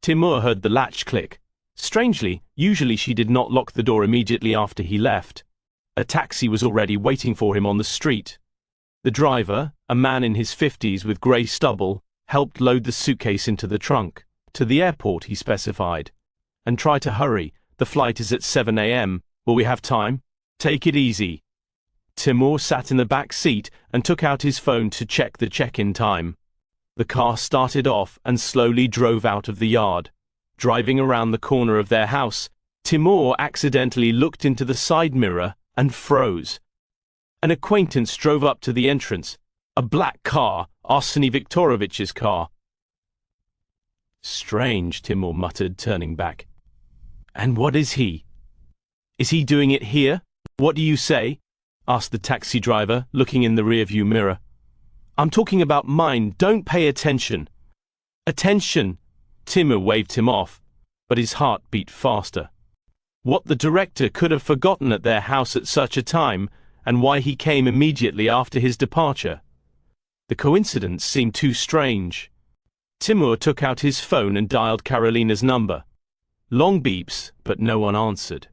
Timur heard the latch click. Strangely, usually she did not lock the door immediately after he left. A taxi was already waiting for him on the street. The driver, a man in his 50s with grey stubble, helped load the suitcase into the trunk. To the airport, he specified. And try to hurry. The flight is at 7 a.m. Will we have time? Take it easy. Timur sat in the back seat and took out his phone to check the check-in time. The car started off and slowly drove out of the yard. Driving around the corner of their house, Timur accidentally looked into the side mirror and froze. An acquaintance drove up to the entrance. A black car, Arseny Viktorovich's car. Strange, Timur muttered, turning back. And what is he? Is he doing it here? What do you say? Asked the taxi driver, looking in the rearview mirror. I'm talking about mine, don't pay attention. Attention! Timur waved him off, but his heart beat faster. What the director could have forgotten at their house at such a time, and why he came immediately after his departure. The coincidence seemed too strange. Timur took out his phone and dialed Karolina's number. Long beeps, but no one answered.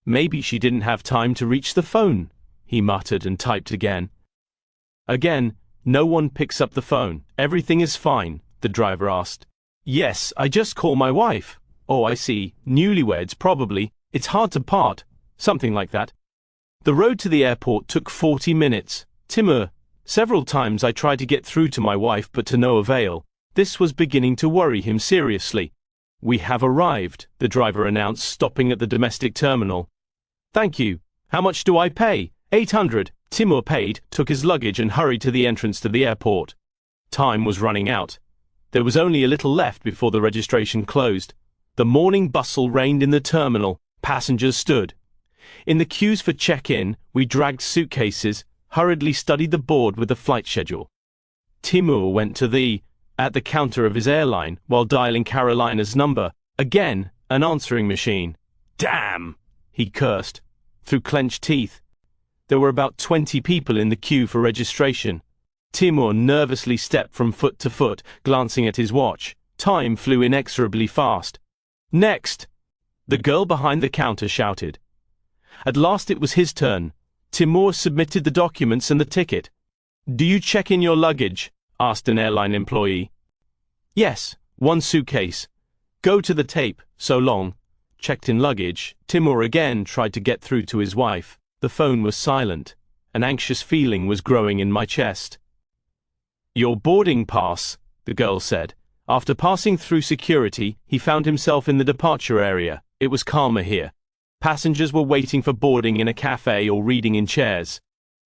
Maybe she didn't have time to reach the phone, he muttered and typed again. Again, no one picks up the phone. Everything is fine, the driver asked. Yes, I just called my wife. Oh, I see. Newlyweds, probably. It's hard to part. Something like that. The road to the airport took 40 minutes. Timur, several times I tried to get through to my wife, but to no avail. This was beginning to worry him seriously. We have arrived, the driver announced, stopping at the domestic terminal. Thank you. How much do I pay? 800. Timur paid, took his luggage and hurried to the entrance to the airport. Time was running out. There was only a little left before the registration closed. The morning bustle reigned in the terminal. Passengers stood. In the queues for check-in, we dragged suitcases, hurriedly studied the board with the flight schedule. Timur went at the counter of his airline while dialing Karolina's number. Again, an answering machine. Damn! He cursed, through clenched teeth. There were about 20 people in the queue for registration. Timur nervously stepped from foot to foot, glancing at his watch. Time flew inexorably fast. Next! The girl behind the counter shouted. At last it was his turn. Timur submitted the documents and the ticket. Do you check in your luggage? Asked an airline employee. Yes, one suitcase. Go to the tape, so long. Checked in luggage. Timur again tried to get through to his wife. The phone was silent. An anxious feeling was growing in my chest. Your boarding pass, the girl said. After passing through security, he found himself in the departure area. It was calmer here. Passengers were waiting for boarding in a cafe or reading in chairs.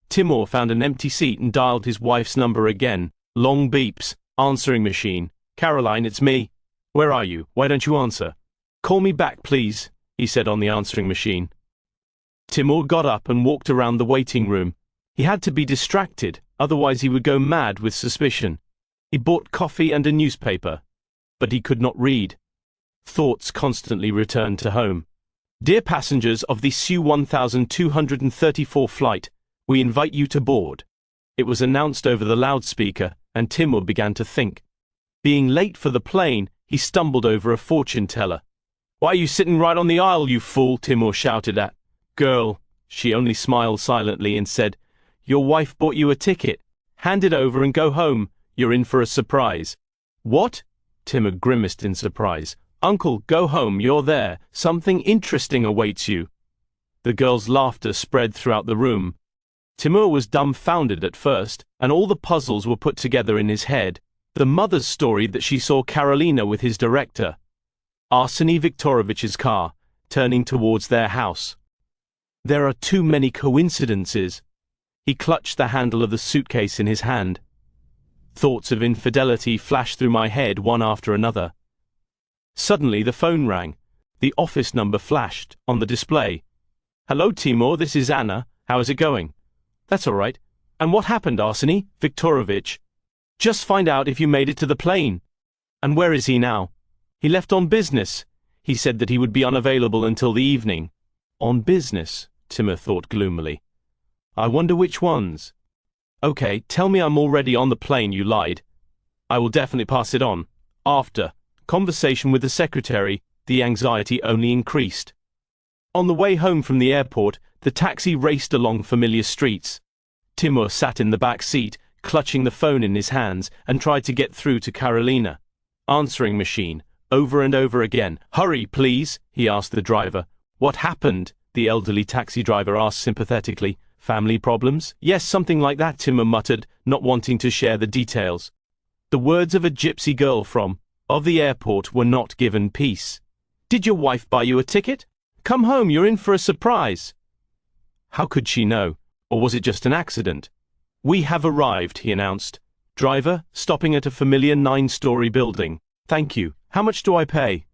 Timur found an empty seat and dialed his wife's number again. Long beeps. Answering machine. Caroline, it's me. Where are you? Why don't you answer? Call me back, please, he said on the answering machine. Timur got up and walked around the waiting room. He had to be distracted, otherwise he would go mad with suspicion. He bought coffee and a newspaper, but he could not read. Thoughts constantly returned to home. Dear passengers of the SU 1234 flight, we invite you to board. It was announced over the loudspeaker, and Timur began to think. Being late for the plane, he stumbled over a fortune teller. Why are you sitting right on the aisle, you fool? Timur shouted at. Girl, she only smiled silently and said, your wife bought you a ticket. Hand it over and go home. You're in for a surprise. What? Timur grimaced in surprise. Uncle, go home, you're there. Something interesting awaits you. The girl's laughter spread throughout the room. Timur was dumbfounded at first, and all the puzzles were put together in his head. The mother's story that she saw Karolina with his director. Arseny Viktorovich's car, turning towards their house. There are too many coincidences. He clutched the handle of the suitcase in his hand. Thoughts of infidelity flashed through my head one after another. Suddenly the phone rang. The office number flashed on the display. "Hello, Timur, this is Anna. How is it going?" "That's all right. And what happened, Arseny Viktorovich?" "Just find out if you made it to the plane." "And where is he now?" "He left on business. He said that he would be unavailable until the evening." "On business," Timur thought gloomily. "I wonder which ones." "Okay, tell me I'm already on the plane, you lied." "I will definitely pass it on." After conversation with the secretary, the anxiety only increased. On the way home from the airport, the taxi raced along familiar streets. Timur sat in the back seat, clutching the phone in his hands, and tried to get through to Karolina. Answering machine, over and over again. "Hurry, please," he asked the driver. "What happened?" the elderly taxi driver asked sympathetically. "Family problems?" "Yes, something like that," Timur muttered, not wanting to share the details. The words of a gypsy girl from the airport were not given peace. "Did your wife buy you a ticket? Come home, you're in for a surprise." How could she know? Or was it just an accident? "We have arrived," he announced. Driver, stopping at a familiar 9-story building. "Thank you. How much do I pay?"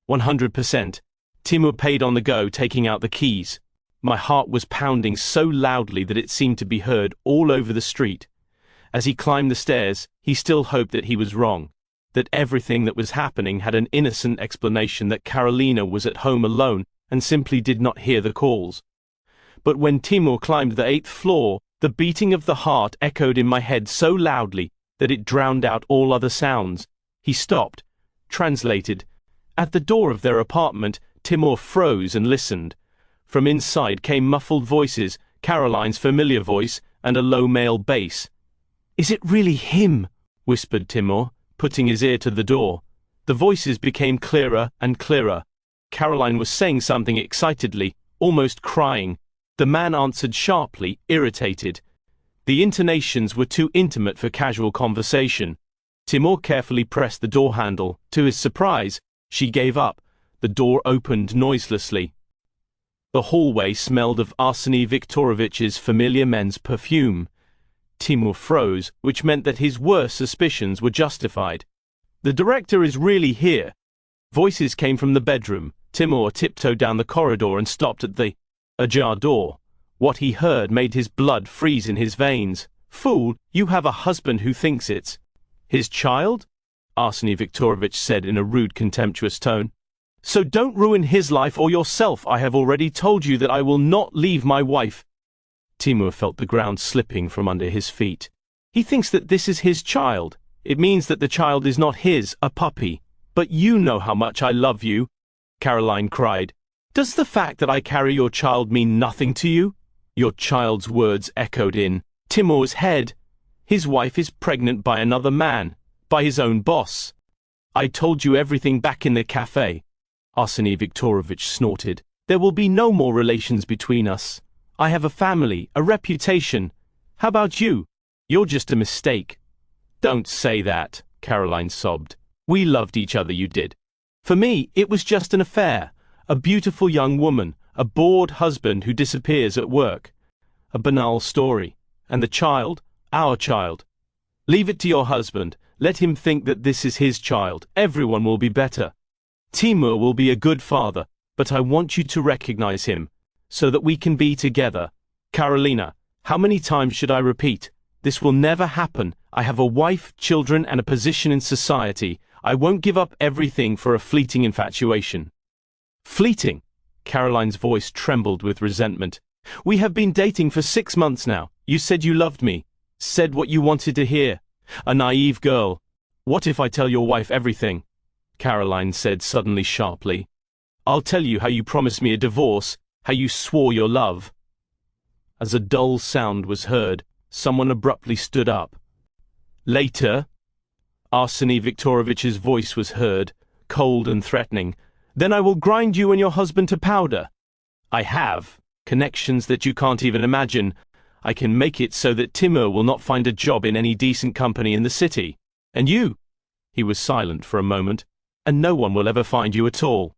100%. Timur paid on the go, taking out the keys. My heart was pounding so loudly that it seemed to be heard all over the street. As he climbed the stairs, he still hoped that he was wrong, that everything that was happening had an innocent explanation, that Karolina was at home alone and simply did not hear the calls. But when Timur climbed the 8th floor, the beating of the heart echoed in my head so loudly that it drowned out all other sounds. He stopped, translated. At the door of their apartment, Timur froze and listened. From inside came muffled voices, Caroline's familiar voice, and a low male bass. "Is it really him?" whispered Timur, putting his ear to the door. The voices became clearer and clearer. Caroline was saying something excitedly, almost crying. The man answered sharply, irritated. The intonations were too intimate for casual conversation. Timur carefully pressed the door handle. To his surprise, she gave up. The door opened noiselessly. The hallway smelled of Arseny Viktorovich's familiar men's perfume. Timur froze, which meant that his worst suspicions were justified. "The director is really here." Voices came from the bedroom. Timur tiptoed down the corridor and stopped at the ajar door. What he heard made his blood freeze in his veins. "Fool, you have a husband who thinks it's his child?" Arseny Viktorovich said in a rude, contemptuous tone. "So don't ruin his life or yourself. I have already told you that I will not leave my wife." Timur felt the ground slipping from under his feet. "He thinks that this is his child. It means that the child is not his, a puppy. But you know how much I love you," Caroline cried. "Does the fact that I carry your child mean nothing to you?" Your child's words echoed in Timur's head. His wife is pregnant by another man, by his own boss. "I told you everything back in the cafe," Arseny Viktorovich snorted. "There will be no more relations between us. I have a family, a reputation. How about you? You're just a mistake." "Don't say that," Caroline sobbed. "We loved each other, you did. For me, it was just an affair. A beautiful young woman, a bored husband who disappears at work. A banal story. And the child, our child. Leave it to your husband. Let him think that this is his child. Everyone will be better. Timur will be a good father, but I want you to recognize him, so that we can be together. Karolina, how many times should I repeat? This will never happen. I have a wife, children, and a position in society. I won't give up everything for a fleeting infatuation." "Fleeting?" Caroline's voice trembled with resentment. "We have been dating for 6 months now. You said you loved me, said what you wanted to hear. A naive girl. What if I tell your wife everything?" Caroline said suddenly sharply. "I'll tell you how you promised me a divorce, how you swore your love." As a dull sound was heard, someone abruptly stood up. "Later," Arseny Viktorovich's voice was heard, cold and threatening. "Then I will grind you and your husband to powder. I have connections that you can't even imagine. I can make it so that Timur will not find a job in any decent company in the city. And you?" He was silent for a moment. "And no one will ever find you at all."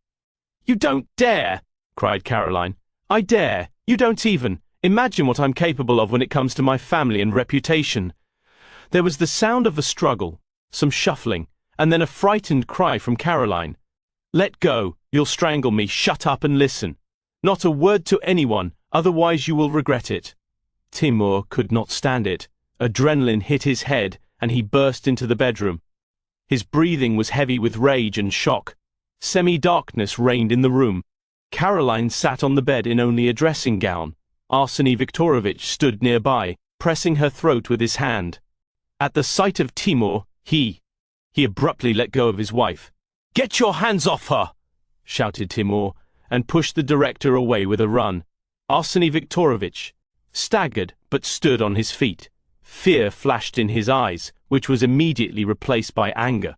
"You don't dare!" cried Caroline. "I dare. You don't even. Imagine what I'm capable of when it comes to my family and reputation." There was the sound of a struggle, some shuffling, and then a frightened cry from Caroline. "Let go. You'll strangle me. Shut up and listen. Not a word to anyone, otherwise you will regret it. Timur could not stand it. Adrenaline hit his head, and he burst into the bedroom. His breathing was heavy with rage and shock. Semi-darkness reigned in the room. Caroline sat on the bed in only a dressing gown. Arseny Viktorovich stood nearby, pressing her throat with his hand. At the sight of Timur, he abruptly let go of his wife. "Get your hands off her!" shouted Timur, and pushed the director away with a run. Arseny Viktorovich staggered but stood on his feet. Fear flashed in his eyes, which was immediately replaced by anger.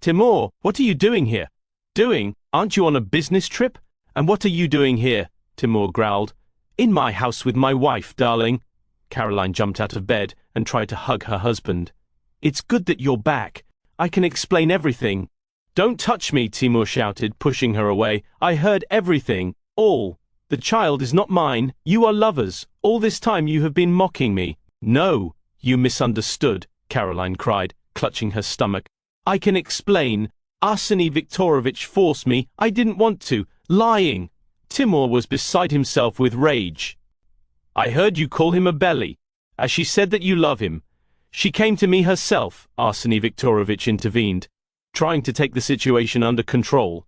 "Timur, what are you doing here?" "Doing? Aren't you on a business trip? And what are you doing here?" Timur growled. "In my house with my wife, darling." Caroline jumped out of bed and tried to hug her husband. "It's good that you're back. I can explain everything." "Don't touch me," Timur shouted, pushing her away. "I heard everything. All. The child is not mine. You are lovers. All this time you have been mocking me." "No, you misunderstood," Caroline cried, clutching her stomach. "I can explain. Arseny Viktorovich forced me. I didn't want to. Lying." Timur was beside himself with rage. "I heard you call him a belly. As she said that you love him. She came to me herself," Arseny Viktorovich intervened, trying to take the situation under control.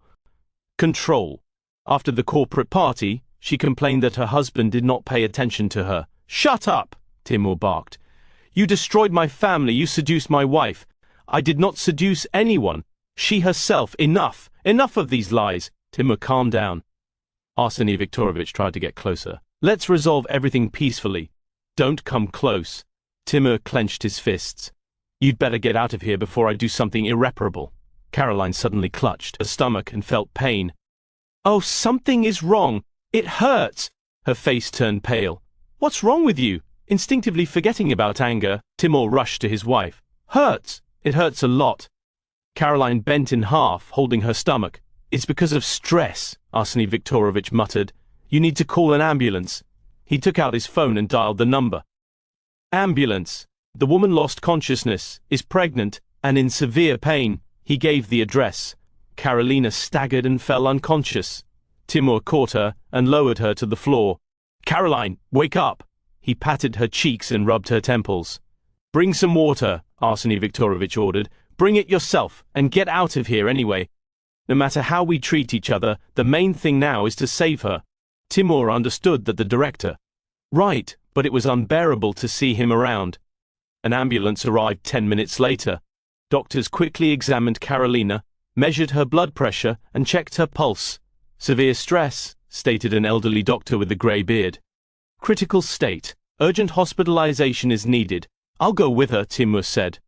After the corporate party, she complained that her husband did not pay attention to her. "Shut up!" Timur barked. "You destroyed my family. You seduced my wife." "I did not seduce anyone. She herself. Enough. Enough of these lies." Timur, calm down. Arseny Viktorovich tried to get closer. "Let's resolve everything peacefully." "Don't come close." Timur clenched his fists. "You'd better get out of here before I do something irreparable." Caroline suddenly clutched her stomach and felt pain. "Oh, something is wrong. It hurts." Her face turned pale. "What's wrong with you?" Instinctively forgetting about anger, Timur rushed to his wife. "Hurts. It hurts a lot." Caroline bent in half, holding her stomach. "It's because of stress," Arseny Viktorovich muttered. "You need to call an ambulance." He took out his phone and dialed the number. "Ambulance. The woman lost consciousness, is pregnant, and in severe pain." He gave the address. Karolina staggered and fell unconscious. Timur caught her and lowered her to the floor. "Caroline, wake up!" He patted her cheeks and rubbed her temples. "Bring some water," Arseny Viktorovich ordered. "Bring it yourself, and get out of here anyway. No matter how we treat each other, the main thing now is to save her." Timur understood that the director. Right, but it was unbearable to see him around. An ambulance arrived 10 minutes later. Doctors quickly examined Karolina, measured her blood pressure, and checked her pulse. "Severe stress," stated an elderly doctor with a grey beard. "Critical state. Urgent hospitalization is needed." "I'll go with her," Timur said.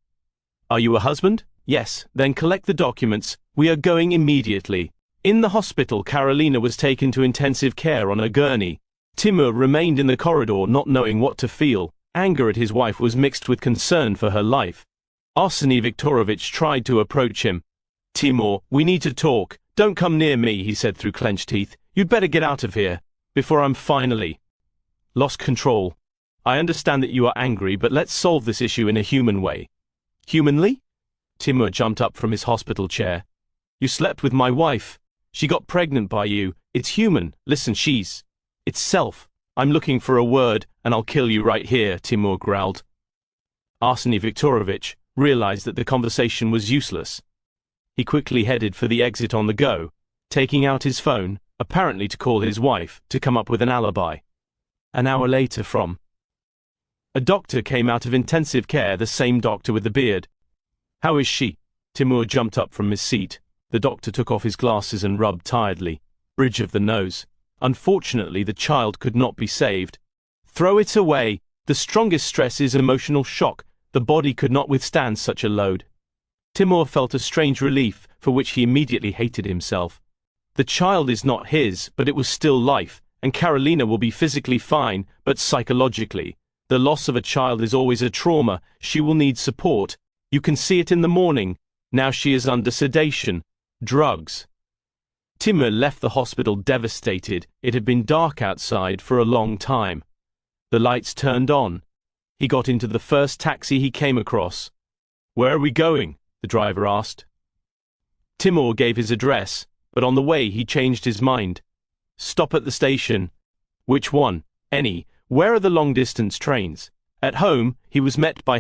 "Are you a husband?" "Yes." "Then collect the documents. We are going immediately." In the hospital, Karolina was taken to intensive care on a gurney. Timur remained in the corridor, not knowing what to feel. Anger at his wife was mixed with concern for her life. Arseny Viktorovich tried to approach him. "Timur, we need to talk. Don't come near me," he said through clenched teeth. "You'd better get out of here, before I'm finally lost control. I understand that you are angry, but let's solve this issue in a human way." "Humanly?" Timur jumped up from his hospital chair. "You slept with my wife. She got pregnant by you. It's human. Listen, it's self. I'm looking for a word, and I'll kill you right here," Timur growled. Arseny Viktorovich realized that the conversation was useless. He quickly headed for the exit on the go, taking out his phone, apparently to call his wife, to come up with an alibi. An hour later a doctor came out of intensive care, the same doctor with the beard. "How is she?" Timur jumped up from his seat. The doctor took off his glasses and rubbed tiredly. "Bridge of the nose. Unfortunately, the child could not be saved." "Throw it away. The strongest stress is emotional shock. The body could not withstand such a load." Timur felt a strange relief, for which he immediately hated himself. The child is not his, but it was still life, and Karolina will be physically fine, but psychologically. The loss of a child is always a trauma. She will need support. You can see it in the morning. Now she is under sedation. Drugs. Timur left the hospital devastated. It had been dark outside for a long time. The lights turned on. He got into the first taxi he came across. "Where are we going?" the driver asked. Timur gave his address. But on the way he changed his mind. Stop at the station. Which one? Any. Where are the long-distance trains? At home, he was met by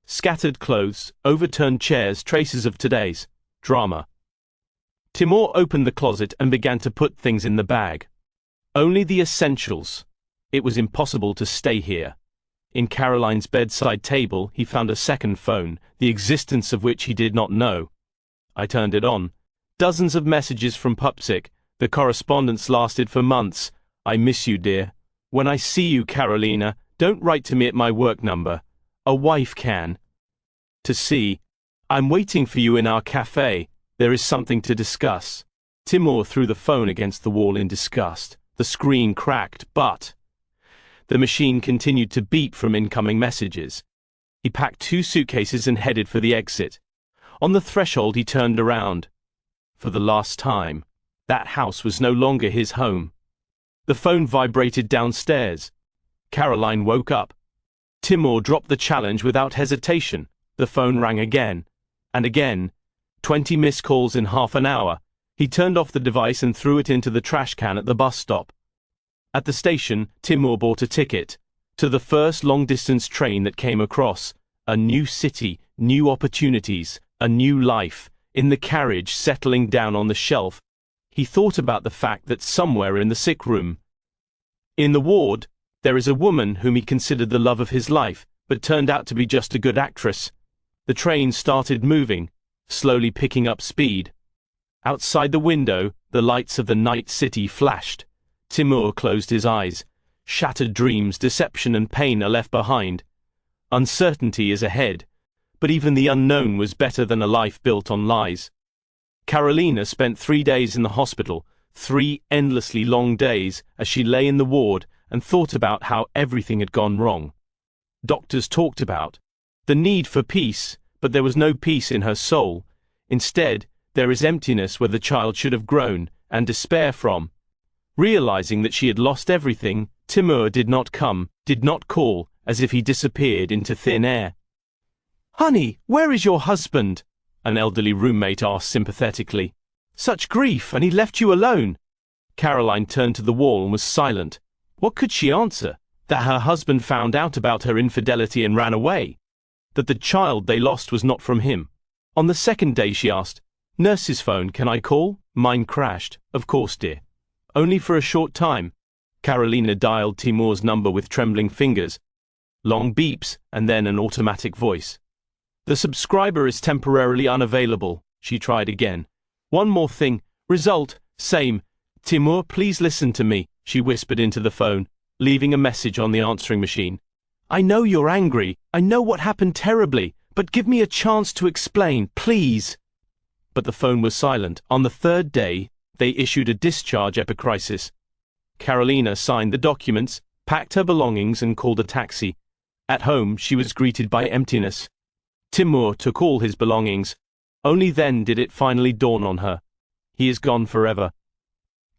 scattered clothes, overturned chairs, traces of today's drama. Timur opened the closet and began to put things in the bag. Only the essentials. It was impossible to stay here. In Caroline's bedside table he found a second phone, the existence of which he did not know. I turned it on. Dozens of messages from Pupsik. The correspondence lasted for months. I miss you, dear. When I see you, Carolina, don't write to me at my work number. A wife can. To see. I'm waiting for you in our cafe. There is something to discuss. Timur threw the phone against the wall in disgust. The screen cracked, but the machine continued to beep from incoming messages. He packed 2 suitcases and headed for the exit. On the threshold he turned around. For the last time. That house was no longer his home. The phone vibrated downstairs. Caroline woke up. Timur dropped the challenge without hesitation. The phone rang again. And again. 20 missed calls in half an hour. He turned off the device and threw it into the trash can at the bus stop. At the station, Timur bought a ticket to the first long-distance train that came across. A new city, new opportunities, a new life. In the carriage settling down on the shelf, he thought about the fact that somewhere in the sick room, in the ward, there is a woman whom he considered the love of his life, but turned out to be just a good actress. The train started moving, slowly picking up speed. Outside the window, the lights of the night city flashed. Timur closed his eyes. Shattered dreams, deception and pain are left behind. Uncertainty is ahead. But even the unknown was better than a life built on lies. Carolina spent 3 days in the hospital, 3 endlessly long days, as she lay in the ward and thought about how everything had gone wrong. Doctors talked about the need for peace, but there was no peace in her soul. Instead, there is emptiness where the child should have grown, and despair from. Realizing that she had lost everything, Timur did not call, as if he disappeared into thin air. "Honey, where is your husband?" an elderly roommate asked sympathetically. "Such grief, and he left you alone." Caroline turned to the wall and was silent. What could she answer? That her husband found out about her infidelity and ran away? That the child they lost was not from him? On the second day she asked, "Nurse's phone, can I call? Mine crashed." "Of course, dear. Only for a short time." Carolina dialed Timur's number with trembling fingers. Long beeps, and then an automatic voice. "The subscriber is temporarily unavailable." She tried again. "One more thing. Result, same. Timur, please listen to me," she whispered into the phone, leaving a message on the answering machine. "I know you're angry. I know what happened terribly, but give me a chance to explain, please." But the phone was silent. On the 3rd day, they issued a discharge epicrisis. Carolina signed the documents, packed her belongings and called a taxi. At home, she was greeted by emptiness. Timur took all his belongings. Only then did it finally dawn on her. He is gone forever.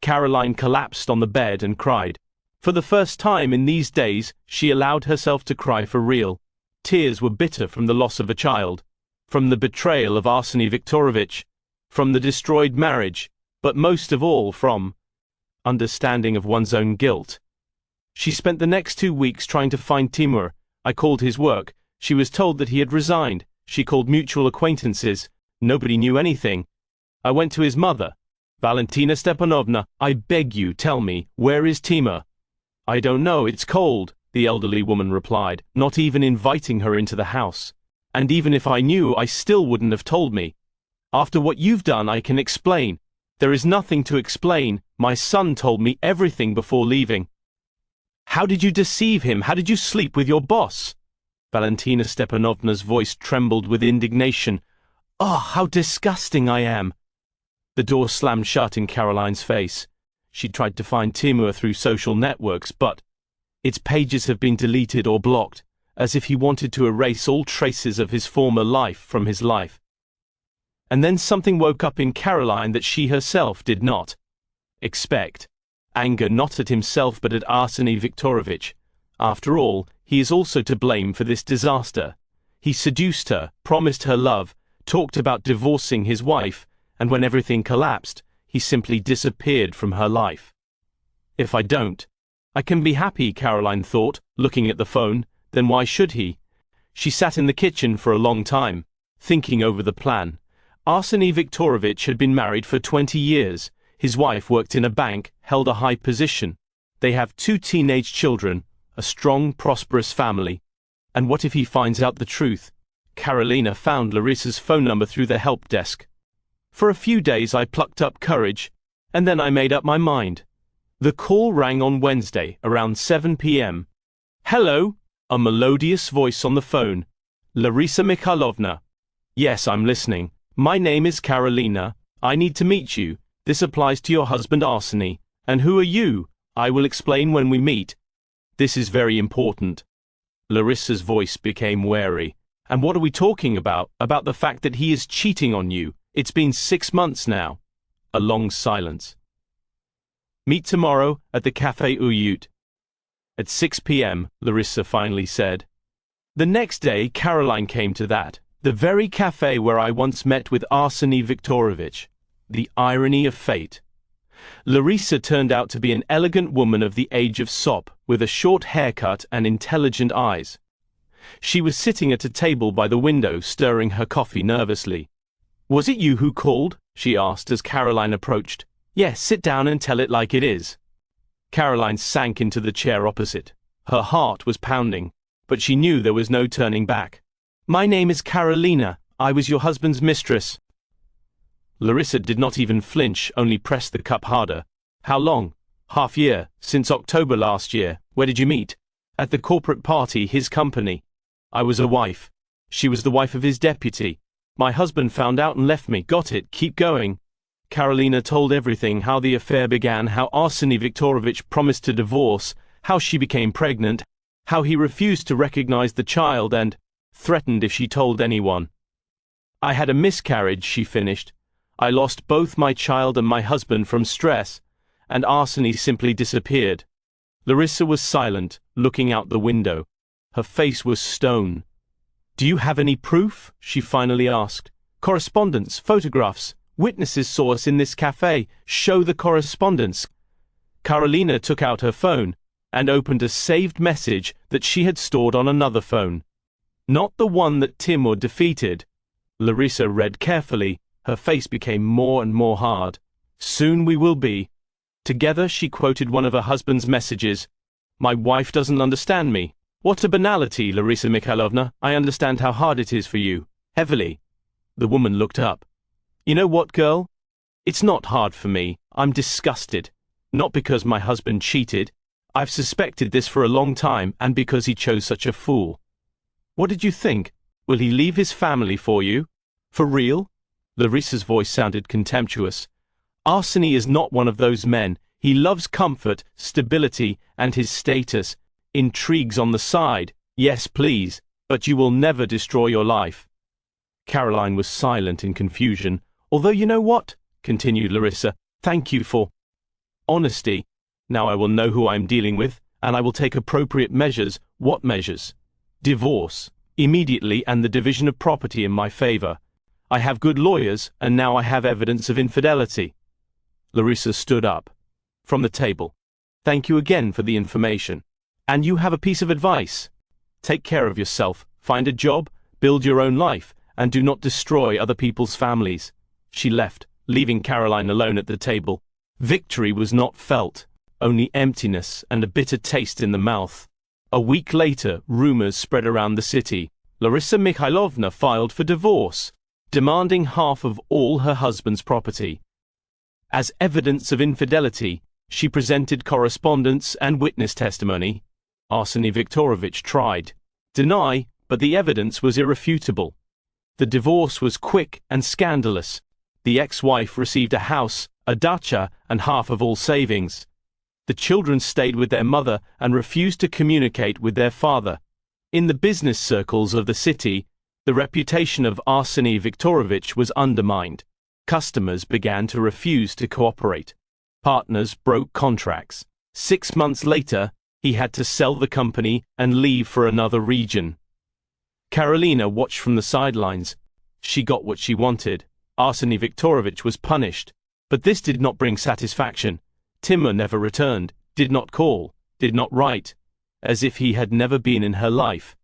Caroline collapsed on the bed and cried. For the first time in these days, she allowed herself to cry for real. Tears were bitter from the loss of a child, from the betrayal of Arseny Viktorovich, from the destroyed marriage, but most of all from understanding of one's own guilt. She spent the next 2 weeks trying to find Timur. I called his work. She was told that he had resigned. She called mutual acquaintances. Nobody knew anything. I went to his mother. "Valentina Stepanovna, I beg you, tell me, where is Timur?" "I don't know, it's cold," the elderly woman replied, not even inviting her into the house. "And even if I knew, I still wouldn't have told me. After what you've done, I can explain." "There is nothing to explain. My son told me everything before leaving." "How did you deceive him? How did you sleep with your boss?" Valentina Stepanovna's voice trembled with indignation. "Oh, how disgusting I am!" The door slammed shut in Caroline's face. She tried to find Timur through social networks, but its pages have been deleted or blocked, as if he wanted to erase all traces of his former life from his life. And then something woke up in Caroline that she herself did not expect. Anger not at himself but at Arseny Viktorovich. After all, he is also to blame for this disaster. He seduced her, promised her love, talked about divorcing his wife, and when everything collapsed, he simply disappeared from her life. If I don't, I can be happy, Caroline thought, looking at the phone. Then why should he? She sat in the kitchen for a long time, thinking over the plan. Arseny Viktorovich had been married for 20 years. His wife worked in a bank, held a high position. They have 2 teenage children, a strong, prosperous family. And what if he finds out the truth? Karolina found Larissa's phone number through the help desk. For a few days I plucked up courage, and then I made up my mind. The call rang on Wednesday, around 7 p.m. "Hello," a melodious voice on the phone. "Larissa Mikhailovna." "Yes, I'm listening. My name is Karolina. I need to meet you. This applies to your husband Arseny. And who are you? I will explain when we meet. This is very important." Larissa's voice became wary. "And what are we talking about? About the fact that he is cheating on you? It's been 6 months now." A long silence. "Meet tomorrow at the Café Uyut." At 6 p.m., Larissa finally said. The next day, Caroline came to that, the very café where I once met with Arseny Viktorovich. The irony of fate. Larissa turned out to be an elegant woman of the age of sop, with a short haircut and intelligent eyes. She was sitting at a table by the window, stirring her coffee nervously. "Was it you who called?" she asked as Caroline approached. "Yes, sit down and tell it like it is." Caroline sank into the chair opposite. Her heart was pounding, but she knew there was no turning back. "My name is Karolina. I was your husband's mistress." Larissa did not even flinch, only pressed the cup harder. "How long?" "Half year, since October last year." "Where did you meet?" "At the corporate party, his company." "I was a wife. She was the wife of his deputy. My husband found out and left me." "Got it, keep going." Karolina told everything, how the affair began, how Arseny Viktorovich promised to divorce, how she became pregnant, how he refused to recognize the child and threatened if she told anyone. "I had a miscarriage," she finished. "I lost both my child and my husband from stress, and Arseny simply disappeared." Larissa was silent, looking out the window. Her face was stone. "Do you have any proof?" she finally asked. "Correspondence, photographs. Witnesses saw us in this café. Show the correspondence." Karolina took out her phone and opened a saved message that she had stored on another phone. Not the one that Timur defeated. Larissa read carefully. Her face became more and more hard. "Soon we will be together," she quoted one of her husband's messages. "My wife doesn't understand me." "What a banality, Larissa Mikhailovna. I understand how hard it is for you." Heavily. The woman looked up. "You know what, girl? It's not hard for me. I'm disgusted. Not because my husband cheated. I've suspected this for a long time, and because he chose such a fool. What did you think? Will he leave his family for you? For real?" Larissa's voice sounded contemptuous. "Arseny is not one of those men. He loves comfort, stability, and his status. Intrigues on the side. Yes, please, but you will never destroy your life." Caroline was silent in confusion. "Although you know what?" continued Larissa. "Thank you for honesty. Now I will know who I am dealing with, and I will take appropriate measures." "What measures?" "Divorce. Immediately, and the division of property in my favor. I have good lawyers, and now I have evidence of infidelity." Larissa stood up from the table. "Thank you again for the information. And you have a piece of advice. Take care of yourself, find a job, build your own life, and do not destroy other people's families." She left, leaving Caroline alone at the table. Victory was not felt, only emptiness and a bitter taste in the mouth. A week later, rumors spread around the city. Larissa Mikhailovna filed for divorce, demanding half of all her husband's property. As evidence of infidelity, she presented correspondence and witness testimony. Arseny Viktorovich tried to deny, but the evidence was irrefutable. The divorce was quick and scandalous. The ex-wife received a house, a dacha, and half of all savings. The children stayed with their mother and refused to communicate with their father. In the business circles of the city, the reputation of Arseny Viktorovich was undermined. Customers began to refuse to cooperate. Partners broke contracts. 6 months later, he had to sell the company and leave for another region. Karolina watched from the sidelines. She got what she wanted. Arseny Viktorovich was punished. But this did not bring satisfaction. Timur never returned, did not call, did not write, as if he had never been in her life.